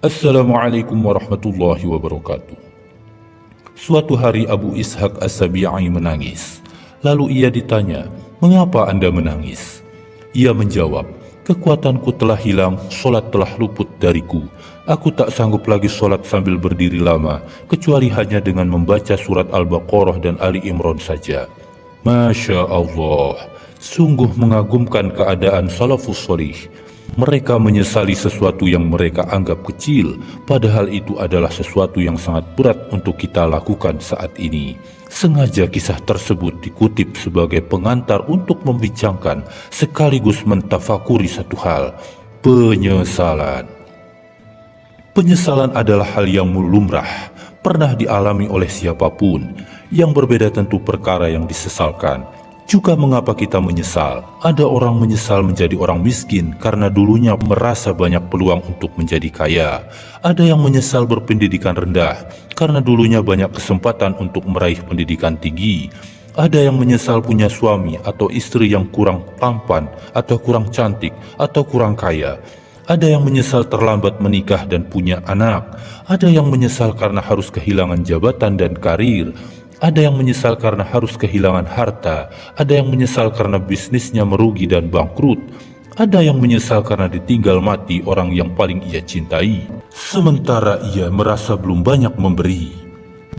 Assalamualaikum warahmatullahi wabarakatuh. Suatu hari Abu Ishaq As-Sabi'i menangis. Lalu ia ditanya, "Mengapa Anda menangis?" Ia menjawab, "Kekuatanku telah hilang, solat telah luput dariku. Aku tak sanggup lagi solat sambil berdiri lama, kecuali hanya dengan membaca surat Al-Baqarah dan Ali Imran saja." Masya Allah, sungguh mengagumkan keadaan salafus sholih. Mereka menyesali sesuatu yang mereka anggap kecil, padahal itu adalah sesuatu yang sangat berat untuk kita lakukan saat ini. Sengaja kisah tersebut dikutip sebagai pengantar untuk membincangkan sekaligus mentafakuri satu hal, penyesalan. Penyesalan adalah hal yang lumrah, pernah dialami oleh siapapun. Yang berbeda tentu perkara yang disesalkan. Juga mengapa kita menyesal? Ada orang menyesal menjadi orang miskin karena dulunya merasa banyak peluang untuk menjadi kaya. Ada yang menyesal berpendidikan rendah karena dulunya banyak kesempatan untuk meraih pendidikan tinggi. Ada yang menyesal punya suami atau istri yang kurang tampan atau kurang cantik atau kurang kaya. Ada yang menyesal terlambat menikah dan punya anak. Ada yang menyesal karena harus kehilangan jabatan dan karir. Ada yang menyesal karena harus kehilangan harta. Ada yang menyesal karena bisnisnya merugi dan bangkrut. Ada yang menyesal karena ditinggal mati orang yang paling ia cintai, sementara ia merasa belum banyak memberi.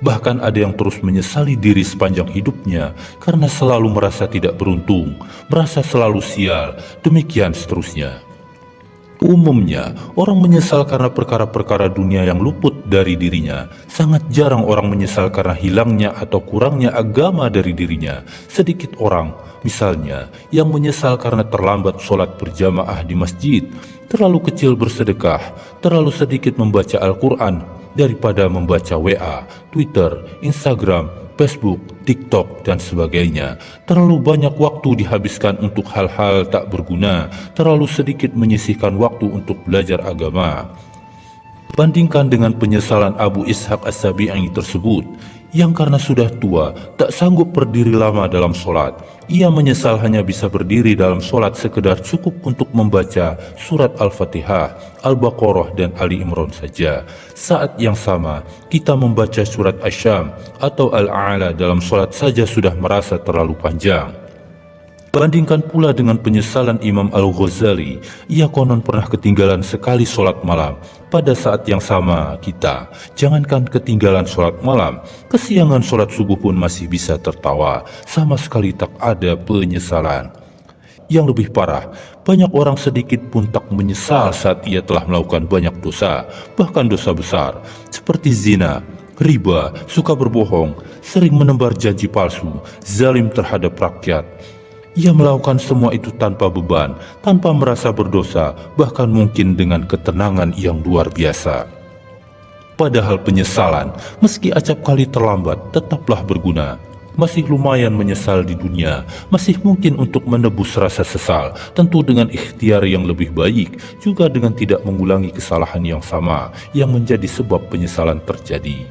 Bahkan ada yang terus menyesali diri sepanjang hidupnya karena selalu merasa tidak beruntung, merasa selalu sial, demikian seterusnya. Umumnya, orang menyesal karena perkara-perkara dunia yang luput dari dirinya. Sangat jarang orang menyesal karena hilangnya atau kurangnya agama dari dirinya. Sedikit orang, misalnya, yang menyesal karena terlambat sholat berjamaah di masjid, terlalu kecil bersedekah, terlalu sedikit membaca Al-Quran, daripada membaca WA, Twitter, Instagram, Facebook, TikTok, dan sebagainya. Terlalu banyak waktu dihabiskan untuk hal-hal tak berguna, terlalu sedikit menyisihkan waktu untuk belajar agama. Bandingkan dengan penyesalan Abu Ishaq As-Sabi'i tersebut, yang karena sudah tua, tak sanggup berdiri lama dalam sholat. Ia menyesal hanya bisa berdiri dalam sholat sekedar cukup untuk membaca surat Al-Fatihah, Al-Baqarah, dan Ali Imran saja. Saat yang sama, kita membaca surat Asy-Syam atau Al-A'la dalam sholat saja sudah merasa terlalu panjang. Bandingkan pula dengan penyesalan Imam Al-Ghazali, ia konon pernah ketinggalan sekali sholat malam. Pada saat yang sama kita, jangankan ketinggalan sholat malam, kesiangan sholat subuh pun masih bisa tertawa, sama sekali tak ada penyesalan. Yang lebih parah, banyak orang sedikit pun tak menyesal saat ia telah melakukan banyak dosa, bahkan dosa besar, seperti zina, riba, suka berbohong, sering menebar janji palsu, zalim terhadap rakyat. Ia melakukan semua itu tanpa beban, tanpa merasa berdosa, bahkan mungkin dengan ketenangan yang luar biasa. Padahal penyesalan, meski acap kali terlambat, tetaplah berguna. Masih lumayan menyesal di dunia, masih mungkin untuk menebus rasa sesal, tentu dengan ikhtiar yang lebih baik, juga dengan tidak mengulangi kesalahan yang sama, yang menjadi sebab penyesalan terjadi.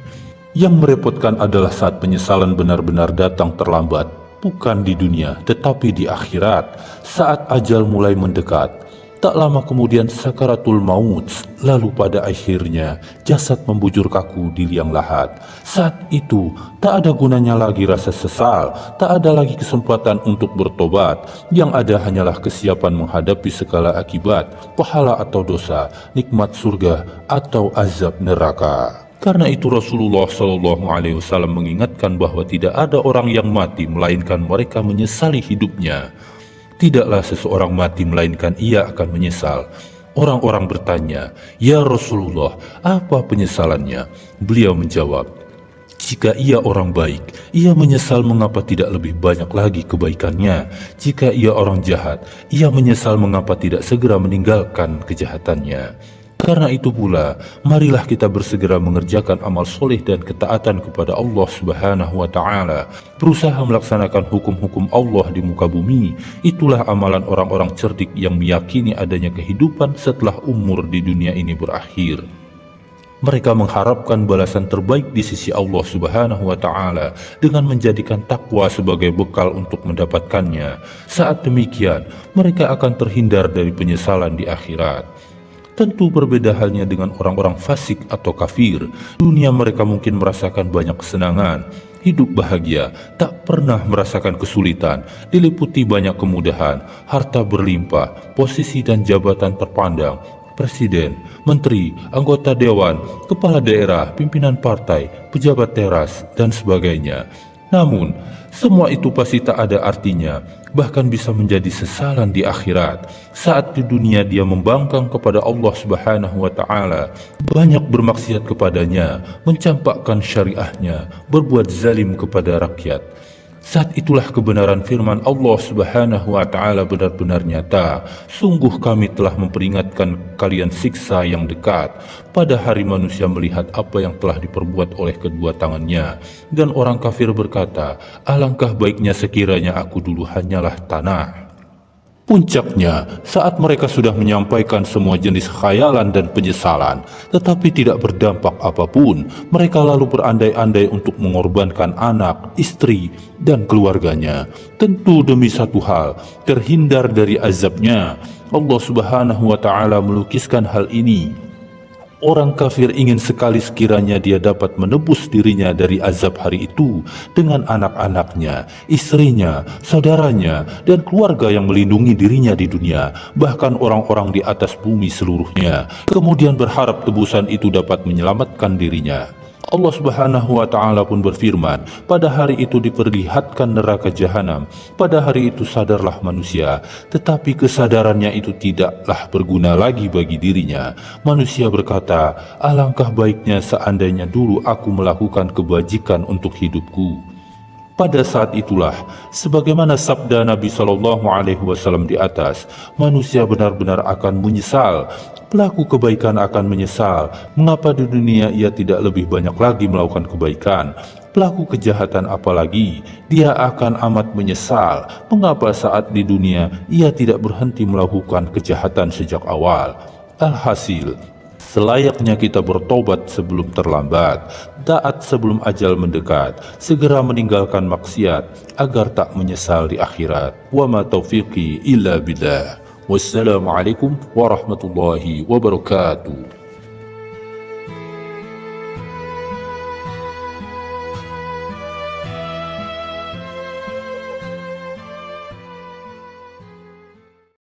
Yang merepotkan adalah saat penyesalan benar-benar datang terlambat, bukan di dunia, tetapi di akhirat, saat ajal mulai mendekat. Tak lama kemudian sakaratul maut, lalu pada akhirnya jasad membujur kaku di liang lahat. Saat itu tak ada gunanya lagi rasa sesal, tak ada lagi kesempatan untuk bertobat. Yang ada hanyalah kesiapan menghadapi segala akibat, pahala atau dosa, nikmat surga atau azab neraka. Karena itu Rasulullah SAW mengingatkan bahwa tidak ada orang yang mati melainkan mereka menyesali hidupnya. Tidaklah seseorang mati melainkan ia akan menyesal. Orang-orang bertanya, "Ya Rasulullah, apa penyesalannya?" Beliau menjawab, "Jika ia orang baik, ia menyesal mengapa tidak lebih banyak lagi kebaikannya. Jika ia orang jahat, ia menyesal mengapa tidak segera meninggalkan kejahatannya." Karena itu pula, marilah kita bersegera mengerjakan amal soleh dan ketaatan kepada Allah Subhanahu wa Ta'ala, berusaha melaksanakan hukum-hukum Allah di muka bumi. Itulah amalan orang-orang cerdik yang meyakini adanya kehidupan setelah umur di dunia ini berakhir. Mereka mengharapkan balasan terbaik di sisi Allah Subhanahu wa Ta'ala dengan menjadikan takwa sebagai bekal untuk mendapatkannya. Saat demikian, mereka akan terhindar dari penyesalan di akhirat. Tentu berbeda halnya dengan orang-orang fasik atau kafir. Dunia mereka mungkin merasakan banyak kesenangan, hidup bahagia, tak pernah merasakan kesulitan, diliputi banyak kemudahan, harta berlimpah, posisi dan jabatan terpandang, presiden, menteri, anggota dewan, kepala daerah, pimpinan partai, pejabat teras, dan sebagainya. Namun, semua itu pasti tak ada artinya, bahkan bisa menjadi sesalan di akhirat. Saat di dunia dia membangkang kepada Allah Subhanahu wa Ta'ala, banyak bermaksiat kepadanya, mencampakkan syariahnya, berbuat zalim kepada rakyat. Saat itulah kebenaran firman Allah Subhanahu wa Ta'ala benar-benar nyata. Sungguh kami telah memperingatkan kalian siksa yang dekat. Pada hari manusia melihat apa yang telah diperbuat oleh kedua tangannya. Dan orang kafir berkata, alangkah baiknya sekiranya aku dulu hanyalah tanah. Puncaknya, saat mereka sudah menyampaikan semua jenis khayalan dan penyesalan, tetapi tidak berdampak apapun, mereka lalu berandai-andai untuk mengorbankan anak, istri, dan keluarganya. Tentu demi satu hal, terhindar dari azabnya. Allah Subhanahu wa Ta'ala melukiskan hal ini. Orang kafir ingin sekali sekiranya dia dapat menebus dirinya dari azab hari itu dengan anak-anaknya, istrinya, saudaranya, dan keluarga yang melindungi dirinya di dunia, bahkan orang-orang di atas bumi seluruhnya. Kemudian berharap tebusan itu dapat menyelamatkan dirinya. Allah Subhanahu wa Ta'ala pun berfirman, pada hari itu diperlihatkan neraka jahanam. Pada hari itu sadarlah manusia, tetapi kesadarannya itu tidaklah berguna lagi bagi dirinya. Manusia berkata, alangkah baiknya seandainya dulu aku melakukan kebajikan untuk hidupku. Pada saat itulah, sebagaimana sabda Nabi SAW di atas, manusia benar-benar akan menyesal. Pelaku kebaikan akan menyesal, mengapa di dunia ia tidak lebih banyak lagi melakukan kebaikan. Pelaku kejahatan apalagi, dia akan amat menyesal, mengapa saat di dunia ia tidak berhenti melakukan kejahatan sejak awal. Alhasil, selayaknya kita bertobat sebelum terlambat, taat sebelum ajal mendekat, segera meninggalkan maksiat agar tak menyesal di akhirat. Wa ma taufiqi illa billah. Wassalamualaikum warahmatullahi wabarakatuh.